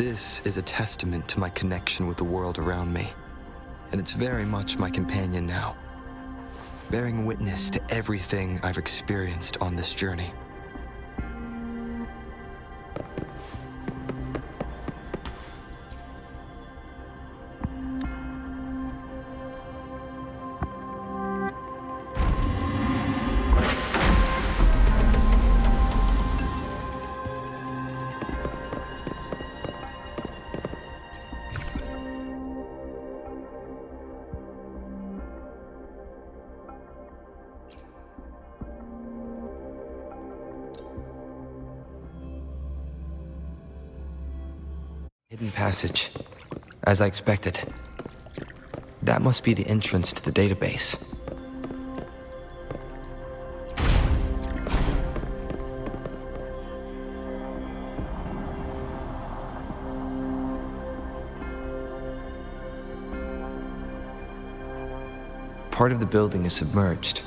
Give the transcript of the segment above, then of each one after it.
This is a testament to my connection with the world around me, and it's very much my companion now, bearing witness to everything I've experienced on this journey. Hidden passage, as I expected. That must be the entrance to the database. Part of the building is submerged.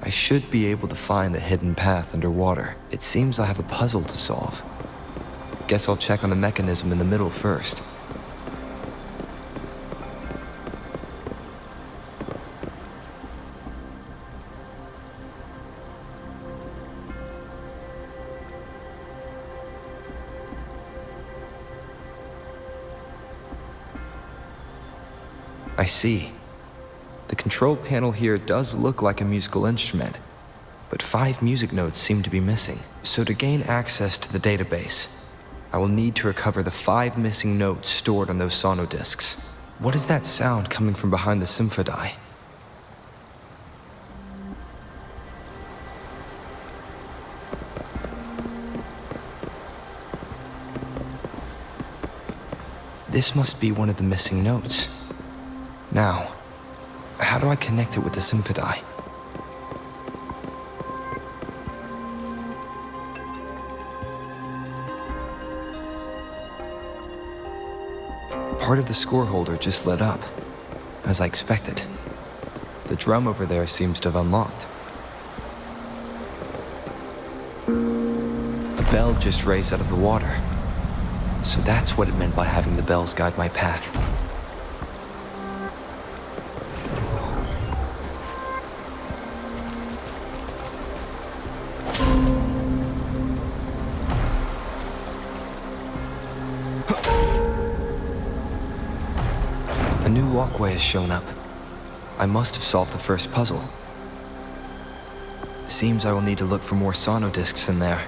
I should be able to find the hidden path underwater. It seems I have a puzzle to solve. Guess I'll check on the mechanism in the middle first. I see. The control panel here does look like a musical instrument, but 5 music notes seem to be missing. So to gain access to the database, I will need to recover the 5 missing notes stored on those sonodiscs. What is that sound coming from behind the symphony? This must be one of the missing notes. Now, how do I connect it with the symphony? Part of the score holder just lit up, as I expected. The drum over there seems to have unlocked. A bell just raised out of the water. So that's what it meant by having the bells guide my path. A new walkway has shown up. I must have solved the first puzzle. Seems I will need to look for more sonodiscs in there.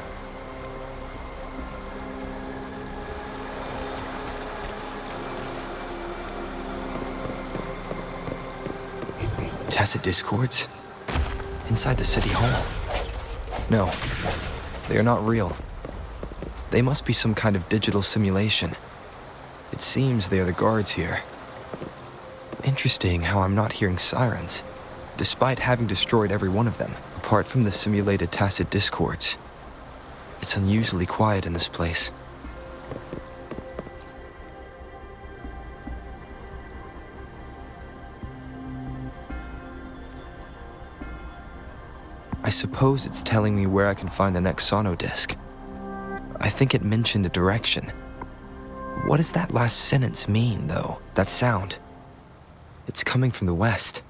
Tacit discords? Inside the city hall? No, they are not real. They must be some kind of digital simulation. It seems they are the guards here. Interesting how I'm not hearing sirens, despite having destroyed every one of them, apart from the simulated tacit discords. It's unusually quiet in this place. I suppose it's telling me where I can find the next sonodisc. I think it mentioned a direction. What does that last sentence mean, though? That sound? It's coming from the west.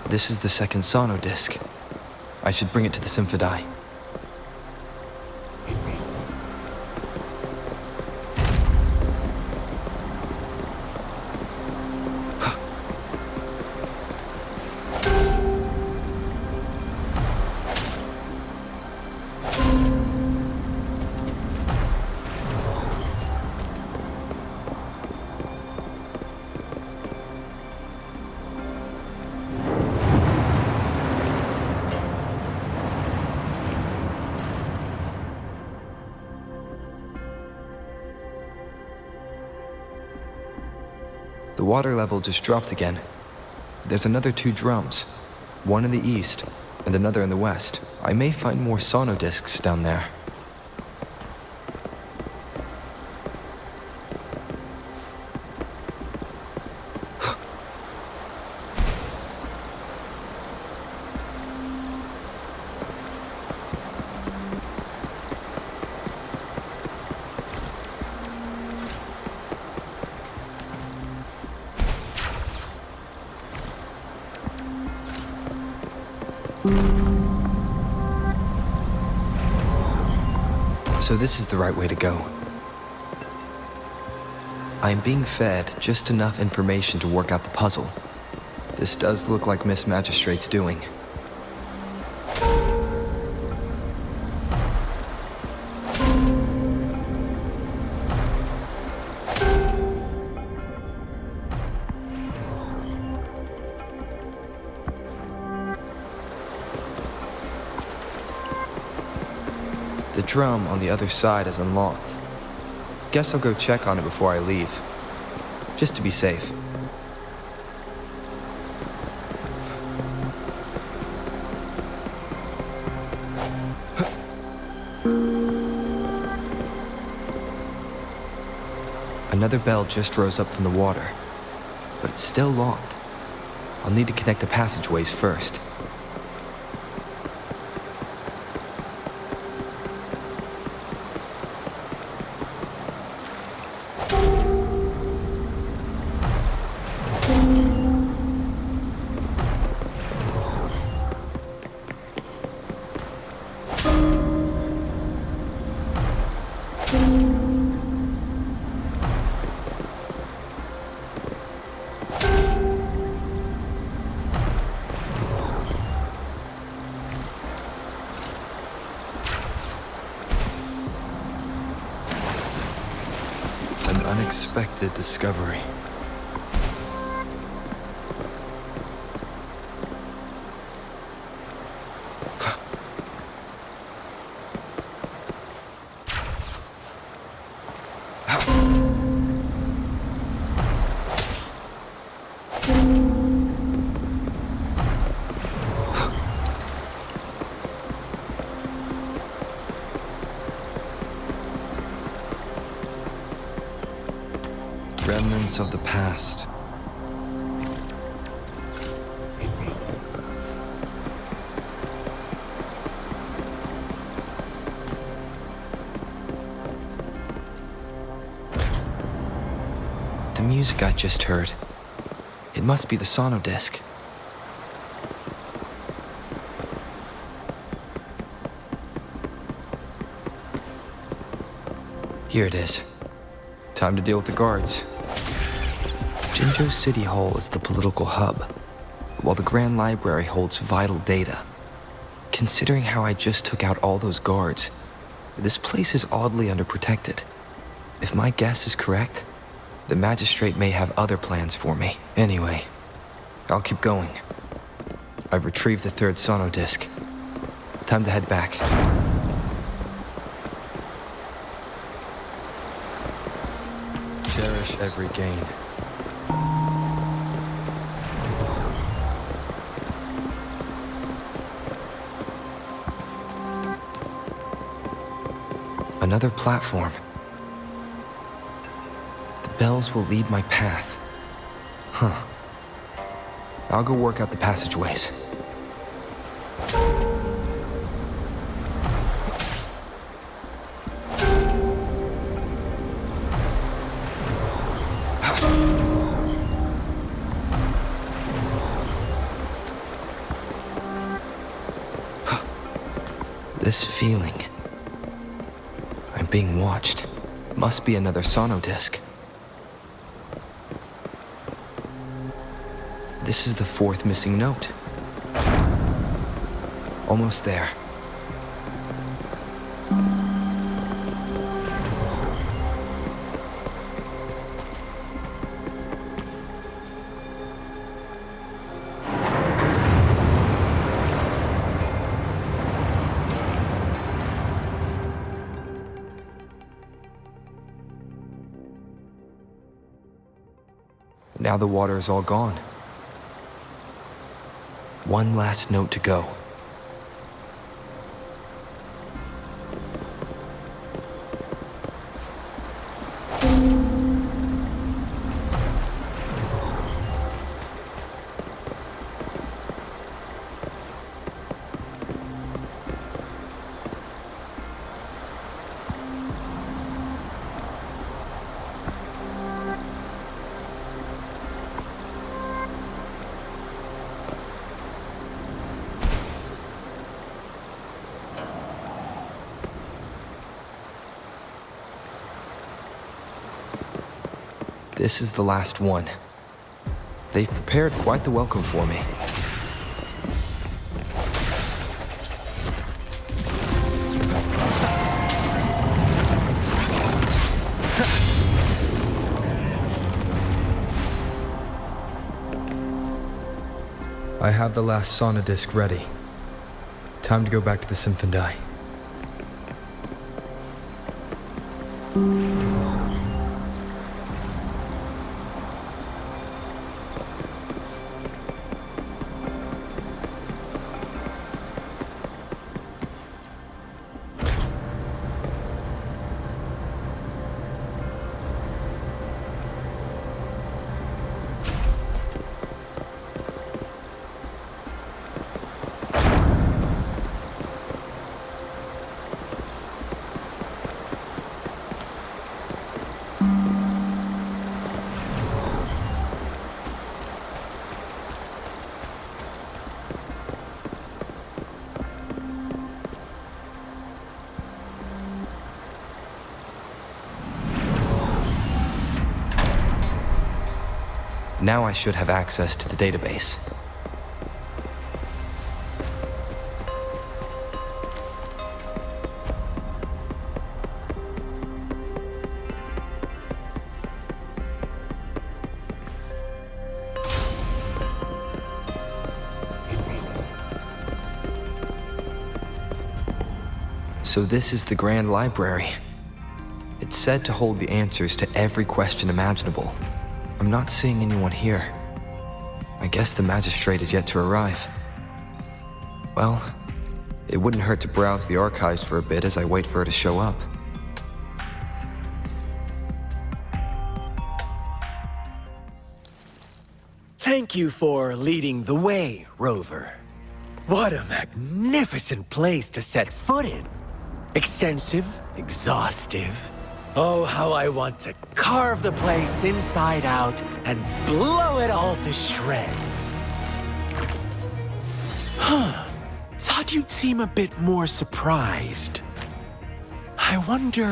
This is the second sonodisc. I should bring it to the symphony. The water level just dropped again. There's another 2 drums, one in the east and another in the west. I may find more sonodiscs down there. So this is the right way to go. I am being fed just enough information to work out the puzzle. This does look like Miss Magistrate's doing. The drum on the other side is unlocked. Guess I'll go check on it before I leave, just to be safe. Another bell just rose up from the water, but it's still locked. I'll need to connect the passageways first. Unexpected discovery. Remnants of the past. The music I just heard. It must be the sonodisc. Here it is. Time to deal with the guards. Jinzhou City Hall is the political hub, while the Grand Library holds vital data. Considering how I just took out all those guards, this place is oddly underprotected. If my guess is correct, the magistrate may have other plans for me. Anyway, I'll keep going. I've retrieved the third sonodisc. Time to head back. Cherish every gain. Another platform. The bells will lead my path. Huh. I'll go work out the passageways. This feeling. I'm being watched. Must be another sonodisc. This is the fourth missing note. Almost there. Now the water is all gone. One last note to go. This is the last one. They've prepared quite the welcome for me. I have the last sauna disc ready. Time to go back to the Symphondai. Now I should have access to the database. So this is the Grand Library. It's said to hold the answers to every question imaginable. I'm not seeing anyone here. I guess the magistrate is yet to arrive. Well, it wouldn't hurt to browse the archives for a bit as I wait for her to show up. Thank you for leading the way, Rover. What a magnificent place to set foot in. Extensive, exhaustive. Oh, how I want to carve the place inside out and blow it all to shreds. Thought you'd seem a bit more surprised. I wonder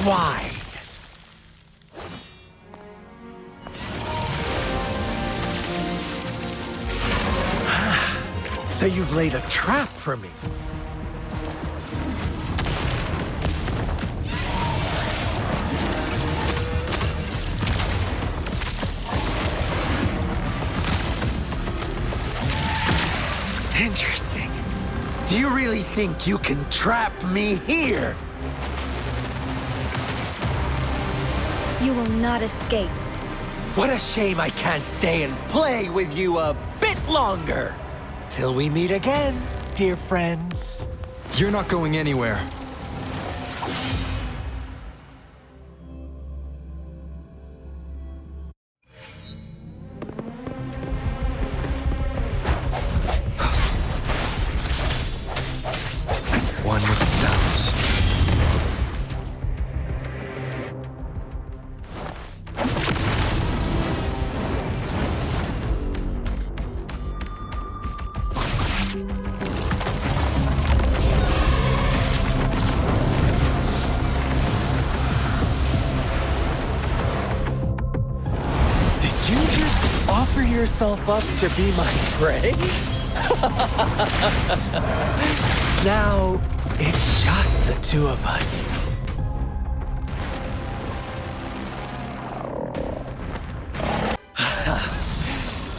why. So you've laid a trap for me. Interesting. Do you really think you can trap me here? You will not escape. What a shame I can't stay and play with you a bit longer. Till we meet again, dear friends. You're not going anywhere. One with the sounds. Did you just offer yourself up to be my prey? Now, it's just the two of us.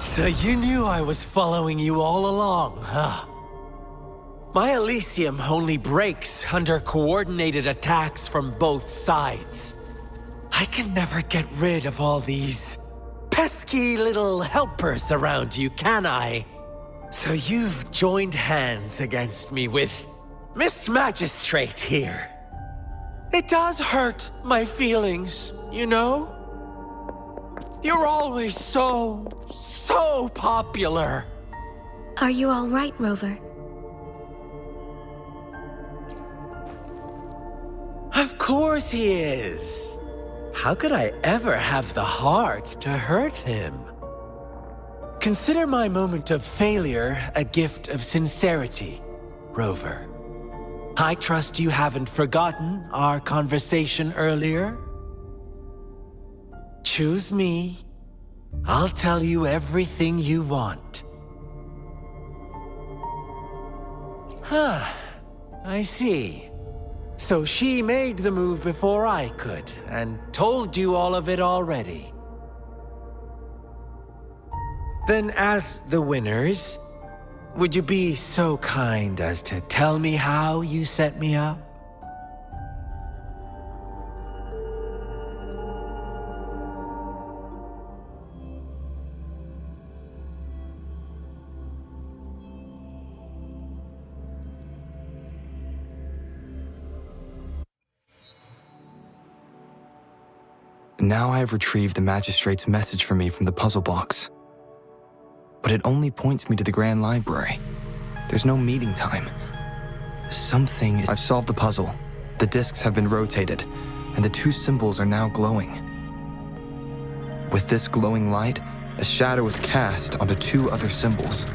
So you knew I was following you all along, huh? My Elysium only breaks under coordinated attacks from both sides. I can never get rid of all these pesky little helpers around you, can I? So you've joined hands against me with Miss Magistrate here. It does hurt my feelings, you know? You're always so popular. Are you all right, Rover? Of course he is. How could I ever have the heart to hurt him? Consider my moment of failure a gift of sincerity, Rover. I trust you haven't forgotten our conversation earlier? Choose me. I'll tell you everything you want. Huh. I see. So she made the move before I could, and told you all of it already. Then as the winners, would you be so kind as to tell me how you set me up? Now I have retrieved the magistrate's message for me from the puzzle box. But it only points me to the Grand Library. There's no meeting time. I've solved the puzzle. The discs have been rotated, and the two symbols are now glowing. With this glowing light, a shadow is cast onto two other symbols.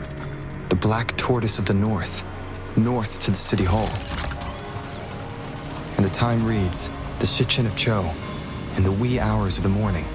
The black tortoise of the north to the city hall. And the time reads, the Shichin of Cho, in the wee hours of the morning.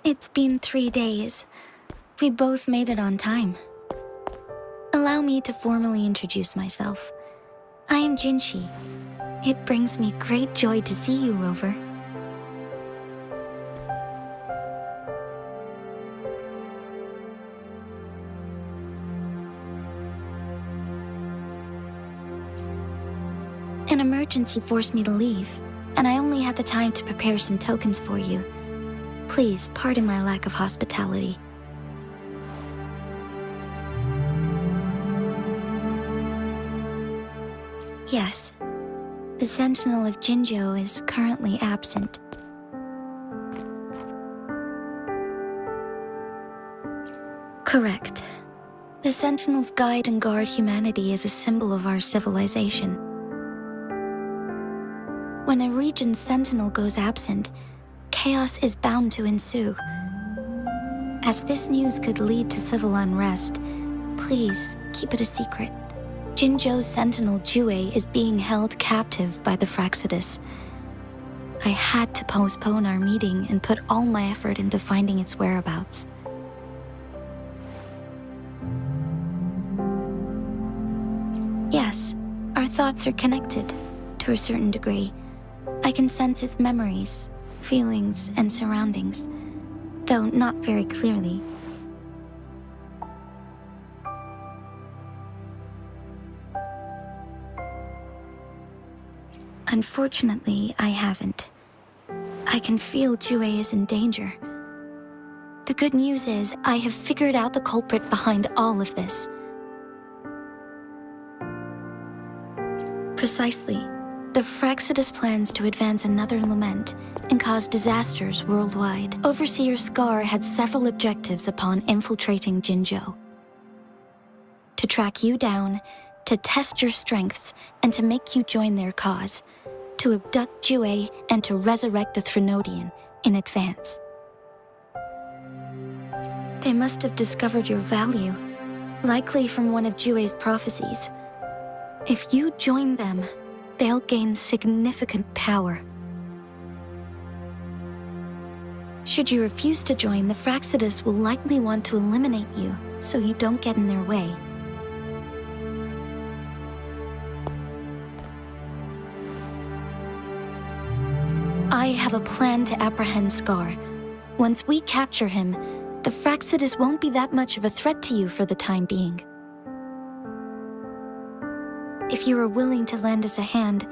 It's been 3 days. We both made it on time. Allow me to formally introduce myself. I am Jinshi. It brings me great joy to see you, Rover. An emergency forced me to leave, and I only had the time to prepare some tokens for you. Please pardon my lack of hospitality. Yes, the Sentinel of Jinzhou is currently absent. Correct. The Sentinels guide and guard humanity as a symbol of our civilization. When a region's Sentinel goes absent, chaos is bound to ensue. As this news could lead to civil unrest, please keep it a secret. Jinzhou's Sentinel Jue is being held captive by the Fraxidus. I had to postpone our meeting and put all my effort into finding its whereabouts. Yes, our thoughts are connected, to a certain degree. I can sense his memories, feelings, and surroundings, though not very clearly. Unfortunately, I haven't. I can feel Jue is in danger. The good news is, I have figured out the culprit behind all of this. Precisely. The Fraxidus plans to advance another lament and cause disasters worldwide. Overseer Scar had several objectives upon infiltrating Jinzhou. To track you down, to test your strengths, and to make you join their cause. To abduct Jue and to resurrect the Threnodian in advance. They must have discovered your value, likely from one of Jue's prophecies. If you join them, they'll gain significant power. Should you refuse to join, the Fraxidus will likely want to eliminate you, so you don't get in their way. I have a plan to apprehend Scar. Once we capture him, the Fraxidus won't be that much of a threat to you for the time being. If you are willing to lend us a hand,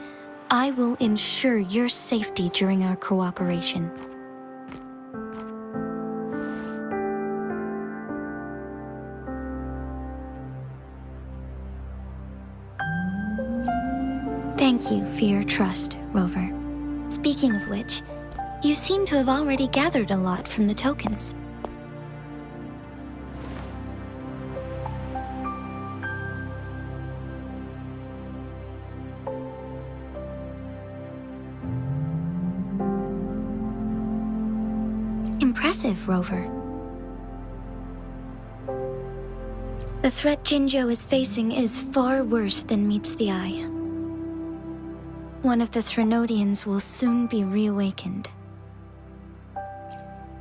I will ensure your safety during our cooperation. Thank you for your trust, Rover. Speaking of which, You seem to have already gathered a lot from the tokens. Impressive, Rover. The threat Jinzhou is facing is far worse than meets the eye. One of the Threnodians will soon be reawakened.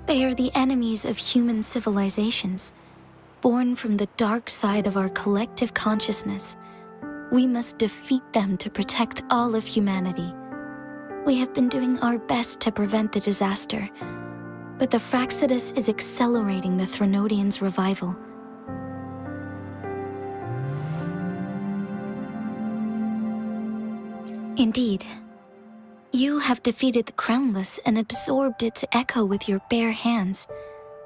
They are the enemies of human civilizations, born from the dark side of our collective consciousness. We must defeat them to protect all of humanity. We have been doing our best to prevent the disaster, but the Fraxidus is accelerating the Threnodians' revival. Indeed, you have defeated the Crownless and absorbed its echo with your bare hands.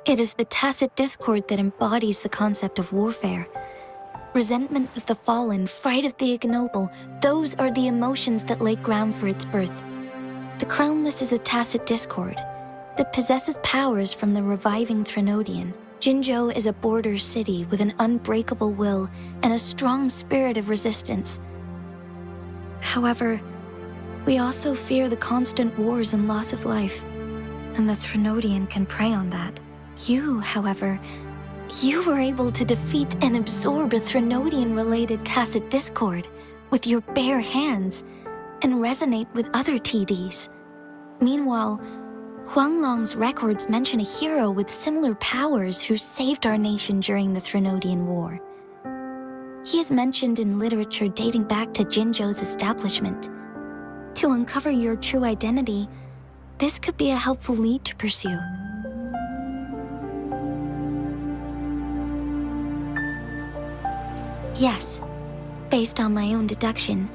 It is the tacit discord that embodies the concept of warfare. Resentment of the fallen, fright of the ignoble, those are the emotions that lay ground for its birth. The Crownless is a tacit discord that possesses powers from the reviving Threnodian. Jinzhou is a border city with an unbreakable will and a strong spirit of resistance. However, we also fear the constant wars and loss of life, and the Threnodian can prey on that. You, however, you were able to defeat and absorb a Threnodian-related tacit discord with your bare hands and resonate with other TDs. Meanwhile, Huanglong's records mention a hero with similar powers who saved our nation during the Threnodian War. He is mentioned in literature dating back to Jinzhou's establishment. To uncover your true identity, this could be a helpful lead to pursue. Yes, based on my own deduction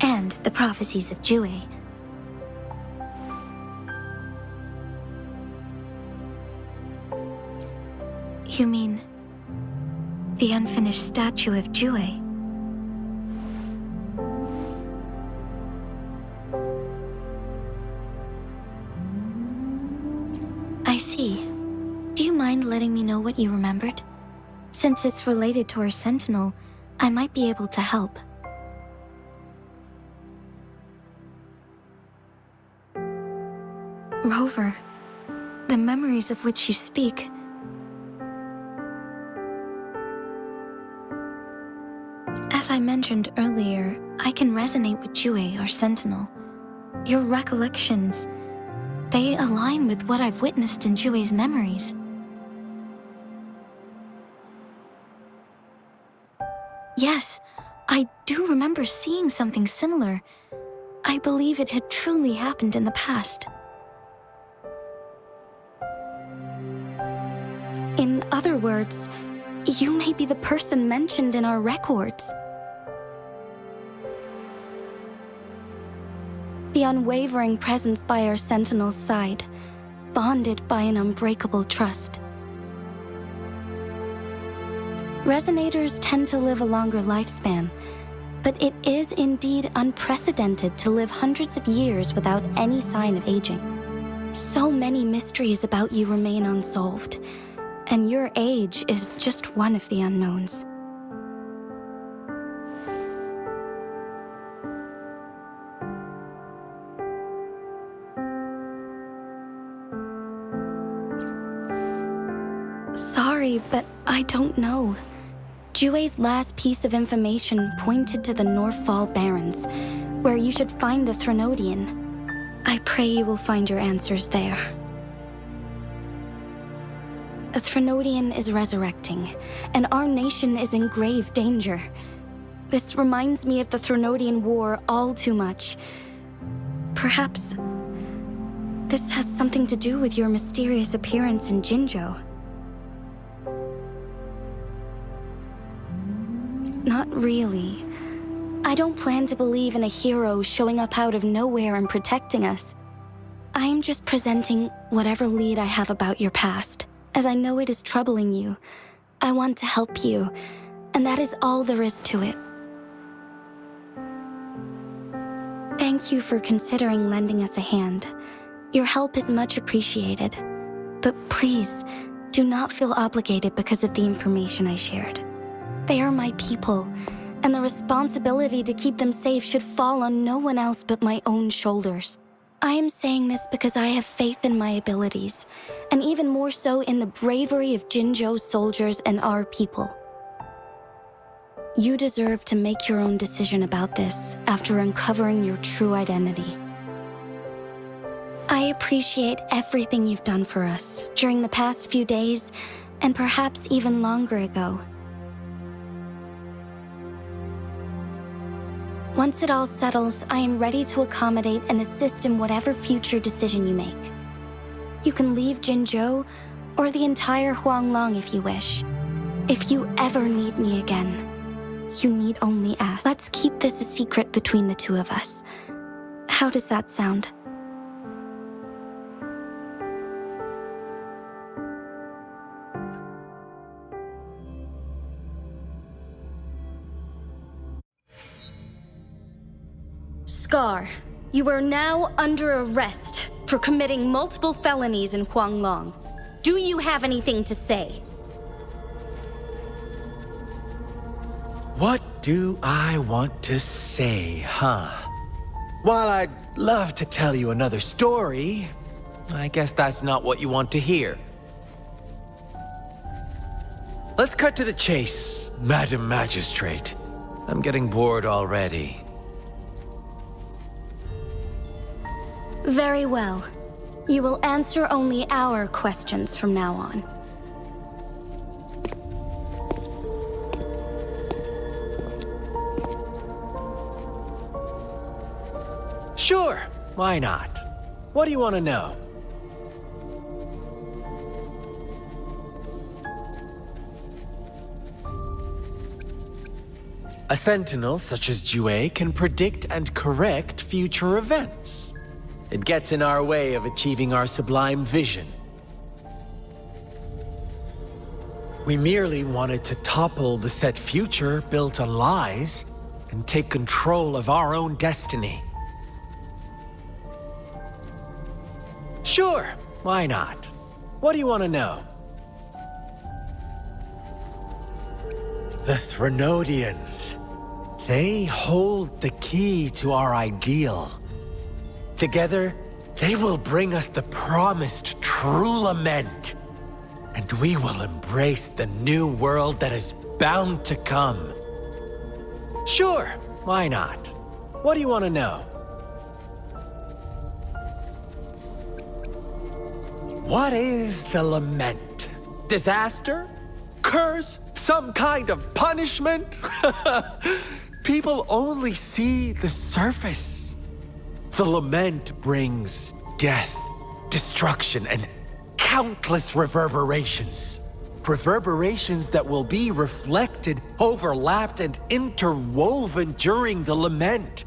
and the prophecies of Jue. You mean the unfinished statue of Jue? I see. Do you mind letting me know what you remembered? Since it's related to our Sentinel, I might be able to help. Rover, the memories of which you speak. As I mentioned earlier, I can resonate with Jue, our Sentinel. Your recollections, they align with what I've witnessed in Jue's memories. Yes, I do remember seeing something similar. I believe it had truly happened in the past. In other words, you may be the person mentioned in our records. The unwavering presence by our Sentinel's side, bonded by an unbreakable trust. Resonators tend to live a longer lifespan, but it is indeed unprecedented to live hundreds of years without any sign of aging. So many mysteries about you remain unsolved, and your age is just one of the unknowns. Sorry, but I don't know. Jue's last piece of information pointed to the Northfall Barrens, where you should find the Threnodian. I pray you will find your answers there. A Threnodian is resurrecting, and our nation is in grave danger. This reminds me of the Threnodian War all too much. Perhaps this has something to do with your mysterious appearance in Jinzhou. Not really. I don't plan to believe in a hero showing up out of nowhere and protecting us. I am just presenting whatever lead I have about your past. As I know it is troubling you, I want to help you, and that is all there is to it. Thank you for considering lending us a hand. Your help is much appreciated, but please, do not feel obligated because of the information I shared. They are my people, and the responsibility to keep them safe should fall on no one else but my own shoulders. I am saying this because I have faith in my abilities, and even more so in the bravery of Jinzhou's soldiers and our people. You deserve to make your own decision about this after uncovering your true identity. I appreciate everything you've done for us during the past few days, and perhaps even longer ago. Once it all settles, I am ready to accommodate and assist in whatever future decision you make. You can leave Jinzhou, or the entire Huanglong if you wish. If you ever need me again, you need only ask. Let's keep this a secret between the two of us. How does that sound? Scar, you are now under arrest for committing multiple felonies in Huanglong. Do you have anything to say? What do I want to say, huh? While I'd love to tell you another story, I guess that's not what you want to hear. Let's cut to the chase, Madam Magistrate. I'm getting bored already. Very well. You will answer only our questions from now on. Sure, why not? What do you want to know? A sentinel such as Jue can predict and correct future events. It gets in our way of achieving our sublime vision. We merely wanted to topple the set future built on lies and take control of our own destiny. Sure, why not? What do you want to know? The Threnodians. They hold the key to our ideal. Together, they will bring us the promised true lament. And we will embrace the new world that is bound to come. Sure, why not? What do you want to know? What is the lament? Disaster? Curse? Some kind of punishment? People only see the surface. The lament brings death, destruction, and countless reverberations. Reverberations that will be reflected, overlapped, and interwoven during the lament.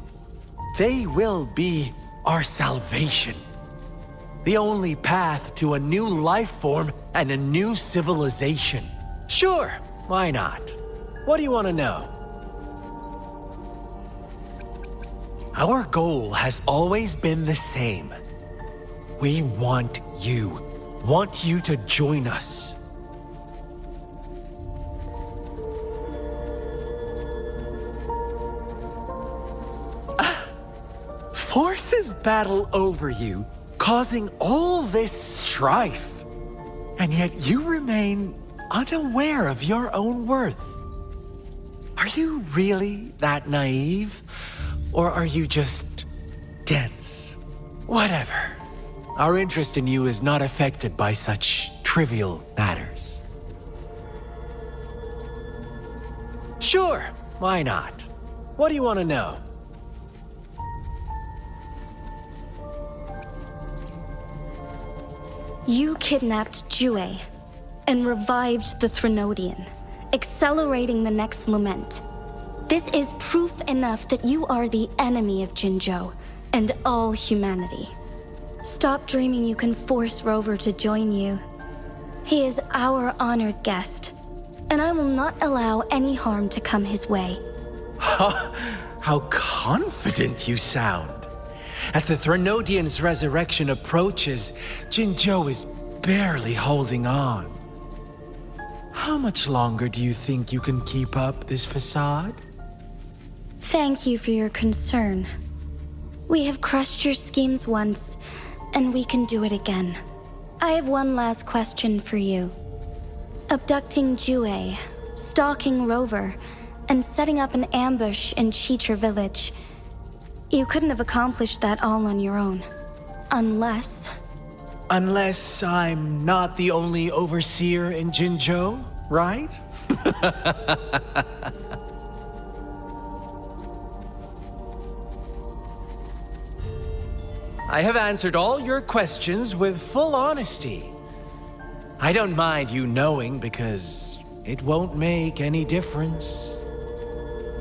They will be our salvation. The only path to a new life form and a new civilization. Sure, why not? What do you want to know? Our goal has always been the same. We want you to join us. Forces battle over you, causing all this strife. And yet you remain unaware of your own worth. Are you really that naive? Or are you just dense? Whatever. Our interest in you is not affected by such trivial matters. Sure, why not? What do you want to know? You kidnapped Jue and revived the Threnodian, accelerating the next lament. This is proof enough that you are the enemy of Jinzhou and all humanity. Stop dreaming you can force Rover to join you. He is our honored guest, and I will not allow any harm to come his way. How confident you sound. As the Threnodian's resurrection approaches, Jinzhou is barely holding on. How much longer do you think you can keep up this facade? Thank you for your concern. We have crushed your schemes once, and we can do it again. I have one last question for you. Abducting Jue, stalking Rover, and setting up an ambush in Cheecher Village. You couldn't have accomplished that all on your own. Unless I'm not the only overseer in Jinzhou, right? I have answered all your questions with full honesty. I don't mind you knowing because it won't make any difference.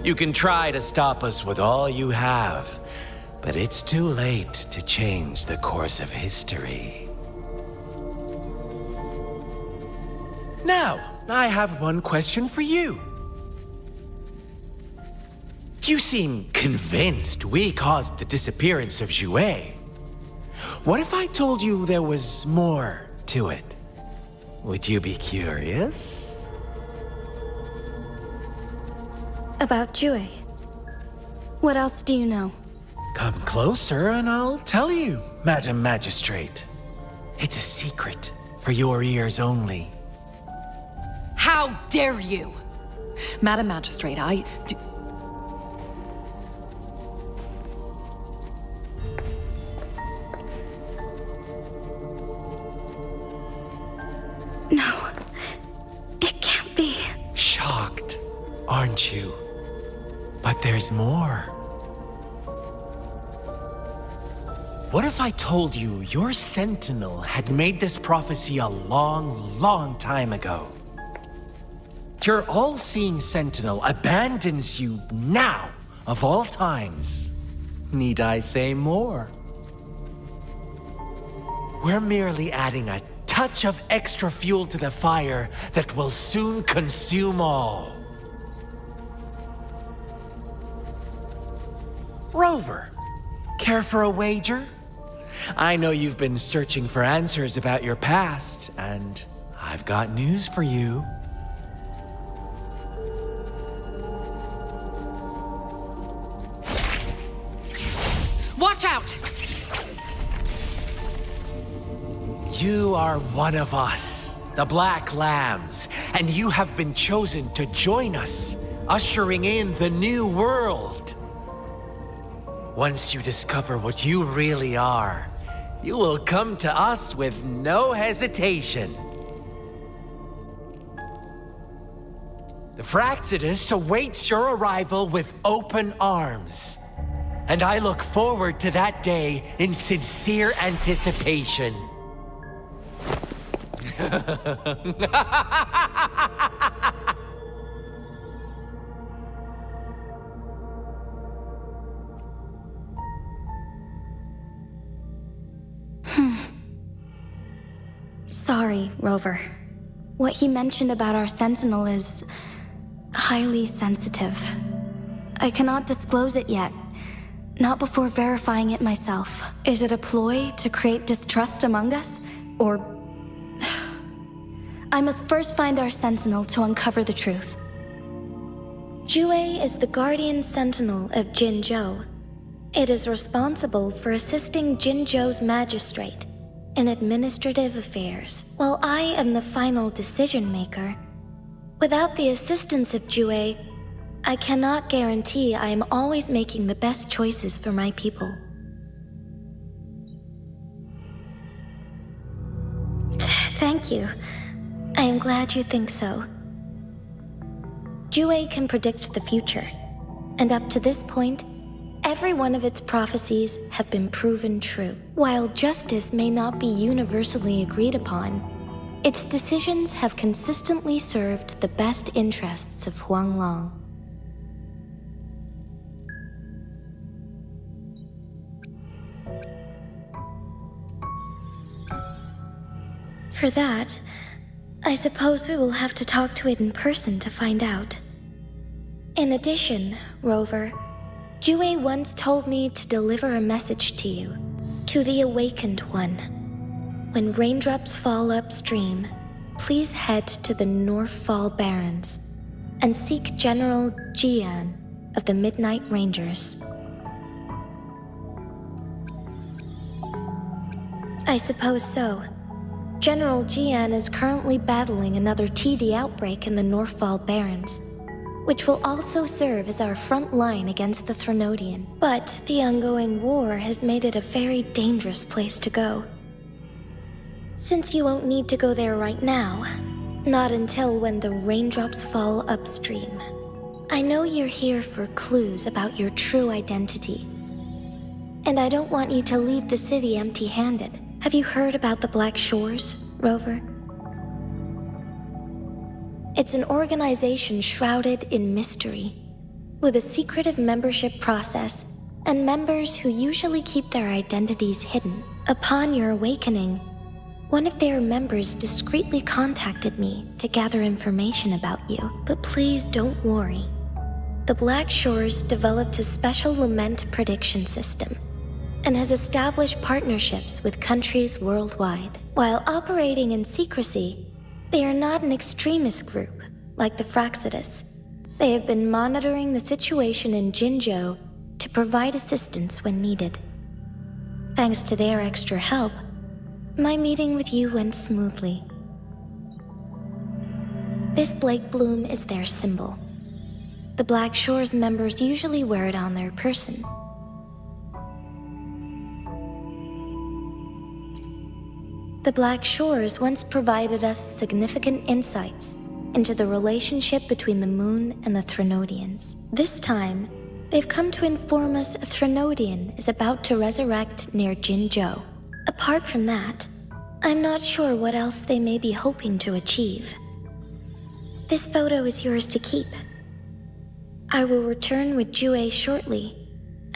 You can try to stop us with all you have, but it's too late to change the course of history. Now, I have one question for you. You seem convinced we caused the disappearance of Jue. What if I told you there was more to it? Would you be curious? about Jue. What else do you know? Come closer and I'll tell you, Madam Magistrate. It's a secret for your ears only. How dare you! Madam Magistrate, No, it can't be. Shocked, aren't you? But there's more. What if I told you your sentinel had made this prophecy a long, long time ago? Your all-seeing sentinel abandons you now, of all times. Need I say more? We're merely adding a touch of extra fuel to the fire that will soon consume all. Rover, care for a wager? I know you've been searching for answers about your past, and I've got news for you. watch out! You are one of us, the Black Lambs, and you have been chosen to join us, ushering in the new world. Once you discover what you really are, you will come to us with no hesitation. The Fraxidus awaits your arrival with open arms, and I look forward to that day in sincere anticipation. Sorry, Rover. What he mentioned about our sentinel is highly sensitive. I cannot disclose it yet. Not before verifying it myself. Is it a ploy to create distrust among us? Or... I must first find our sentinel to uncover the truth. Jue is the guardian sentinel of Jinzhou. It is responsible for assisting Jinzhou's magistrate in administrative affairs, while I am the final decision maker. Without the assistance of Jue, I cannot guarantee I am always making the best choices for my people. Thank you. I am glad you think so. Jue can predict the future, and up to this point, every one of its prophecies have been proven true. While justice may not be universally agreed upon, its decisions have consistently served the best interests of Huanglong. For that, I suppose we will have to talk to it in person to find out. In addition, Rover, Jue once told me to deliver a message to you, to the Awakened One. When raindrops fall upstream, please head to the Northfall Barrens and seek General Jian of the Midnight Rangers. I suppose so. General Jian is currently battling another TD outbreak in the Northfall Barrens, which will also serve as our front line against the Threnodian. But the ongoing war has made it a very dangerous place to go. Since you won't need to go there right now, not until when the raindrops fall upstream. I know you're here for clues about your true identity, and I don't want you to leave the city empty-handed. Have you heard about the Black Shores, Rover? It's an organization shrouded in mystery, with a secretive membership process and members who usually keep their identities hidden. Upon your awakening, one of their members discreetly contacted me to gather information about you. But please don't worry. The Black Shores developed a special lament prediction system and has established partnerships with countries worldwide. While operating in secrecy, they are not an extremist group like the Fraxidus. They have been monitoring the situation in Jinzhou to provide assistance when needed. Thanks to their extra help, my meeting with you went smoothly. This Blake Bloom is their symbol. The Black Shores members usually wear it on their person. The Black Shores once provided us significant insights into the relationship between the Moon and the Threnodians. This time, they've come to inform us a Threnodian is about to resurrect near Jinzhou. Apart from that, I'm not sure what else they may be hoping to achieve. This photo is yours to keep. I will return with Jue shortly,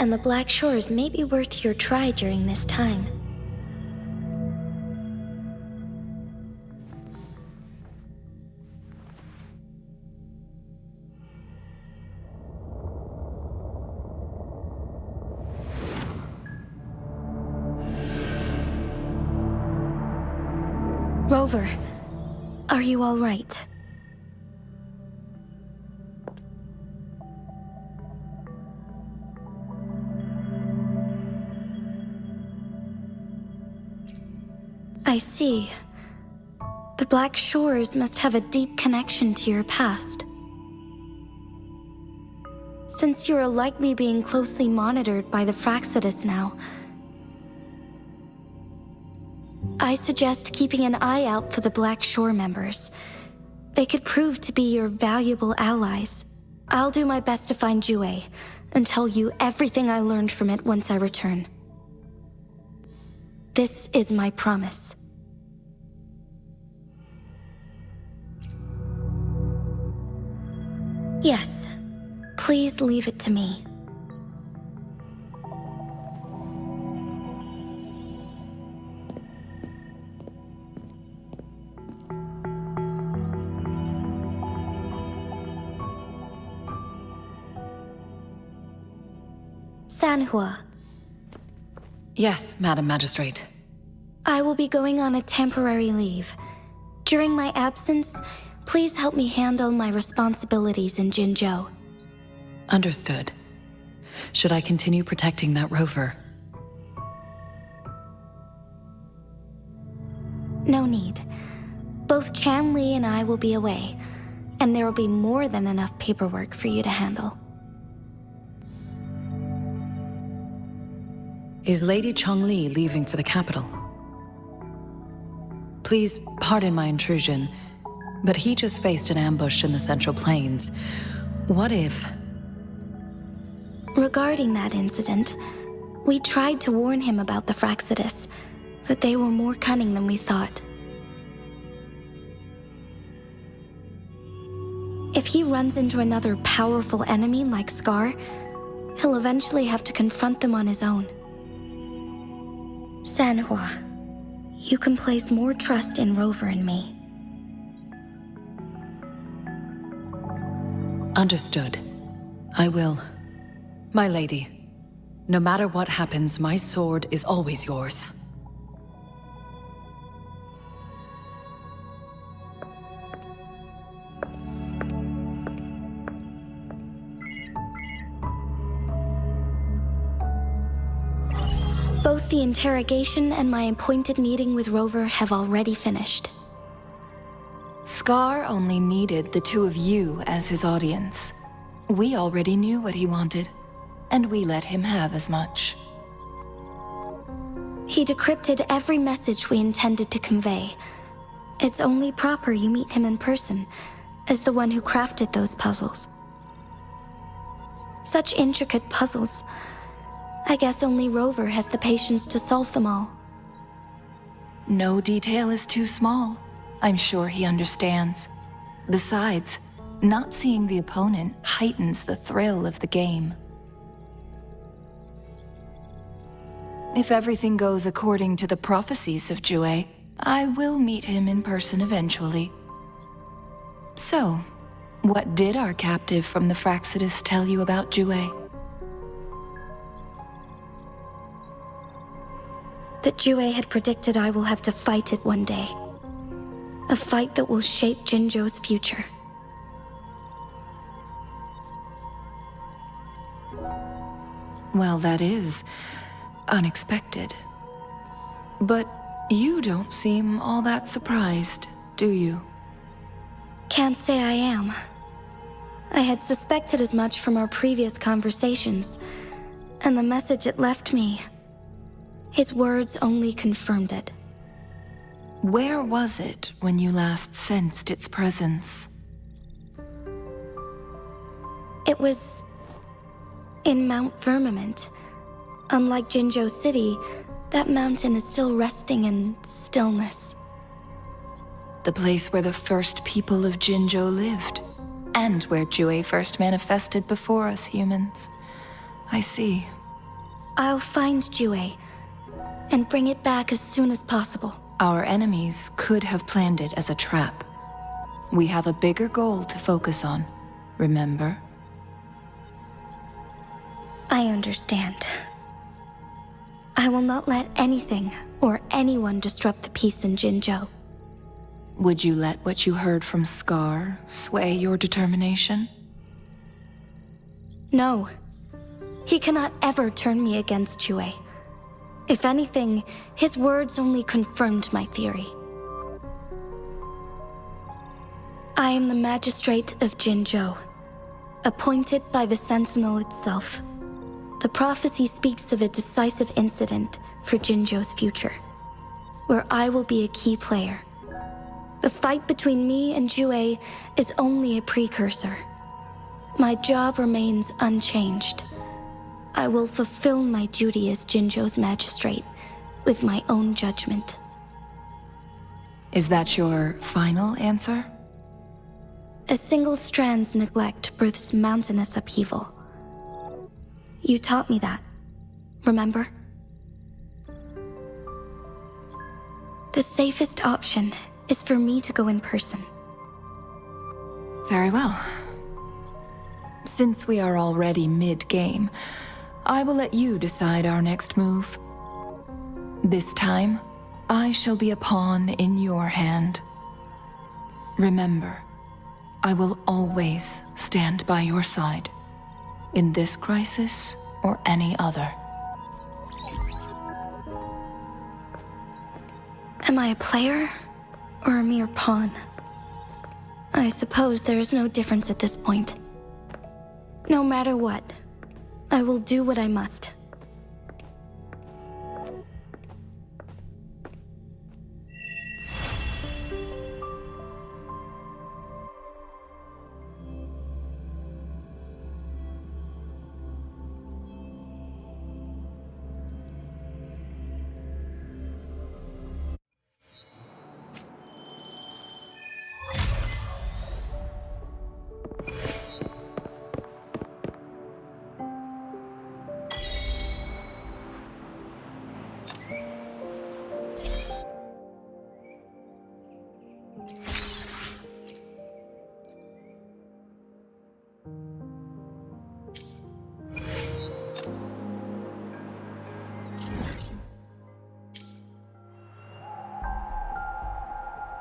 and the Black Shores may be worth your try during this time. Rover, are you all right? I see. The Black Shores must have a deep connection to your past. Since you are likely being closely monitored by the Fraxidus now, I suggest keeping an eye out for the Black Shore members. They could prove to be your valuable allies. I'll do my best to find Jue and tell you everything I learned from it once I return. This is my promise. Yes, please leave it to me. Sanhua. Yes, Madam Magistrate. I will be going on a temporary leave. During my absence, please help me handle my responsibilities in Jinzhou. Understood. Should I continue protecting that rover? No need. Both Chan Li and I will be away, and there will be more than enough paperwork for you to handle. Is Lady Chongli leaving for the capital? Please pardon my intrusion, but he just faced an ambush in the Central Plains. What if... Regarding that incident, we tried to warn him about the Fraxidus, but they were more cunning than we thought. If he runs into another powerful enemy like Scar, he'll eventually have to confront them on his own. Sanhua, you can place more trust in Rover and me. Understood. I will. My lady, no matter what happens, my sword is always yours. Both the interrogation and my appointed meeting with Rover have already finished. Scar only needed the two of you as his audience. We already knew what he wanted, and we let him have as much. He decrypted every message we intended to convey. It's only proper you meet him in person, as the one who crafted those puzzles. Such intricate puzzles. I guess only Rover has the patience to solve them all. No detail is too small. I'm sure he understands. Besides, not seeing the opponent heightens the thrill of the game. If everything goes according to the prophecies of Jue, I will meet him in person eventually. So, what did our captive from the Fraxidus tell you about Jue? That Jue had predicted I will have to fight it one day. A fight that will shape Jinzhou's future. Well, that is unexpected. But you don't seem all that surprised, do you? Can't say I am. I had suspected as much from our previous conversations, and the message it left me, his words only confirmed it. Where was it when you last sensed its presence? It was in Mount Firmament. Unlike Jinzhou City, that mountain is still resting in stillness. The place where the first people of Jinzhou lived, and where Jue first manifested before us humans. I see. I'll find Jue and bring it back as soon as possible. Our enemies could have planned it as a trap. We have a bigger goal to focus on, remember? I understand. I will not let anything or anyone disrupt the peace in Jinzhou. Would you let what you heard from Scar sway your determination? No. He cannot ever turn me against Jue. If anything, his words only confirmed my theory. I am the magistrate of Jinzhou, appointed by the Sentinel itself. The prophecy speaks of a decisive incident for Jinzhou's future, where I will be a key player. The fight between me and Jue is only a precursor. My job remains unchanged. I will fulfill my duty as Jinzhou's magistrate with my own judgment. Is that your final answer? A single strand's neglect births mountainous upheaval. You taught me that, remember? The safest option is for me to go in person. Very well. Since we are already mid-game, I will let you decide our next move. This time, I shall be a pawn in your hand. Remember, I will always stand by your side, in this crisis or any other. Am I a player or a mere pawn? I suppose there is no difference at this point. No matter what, I will do what I must.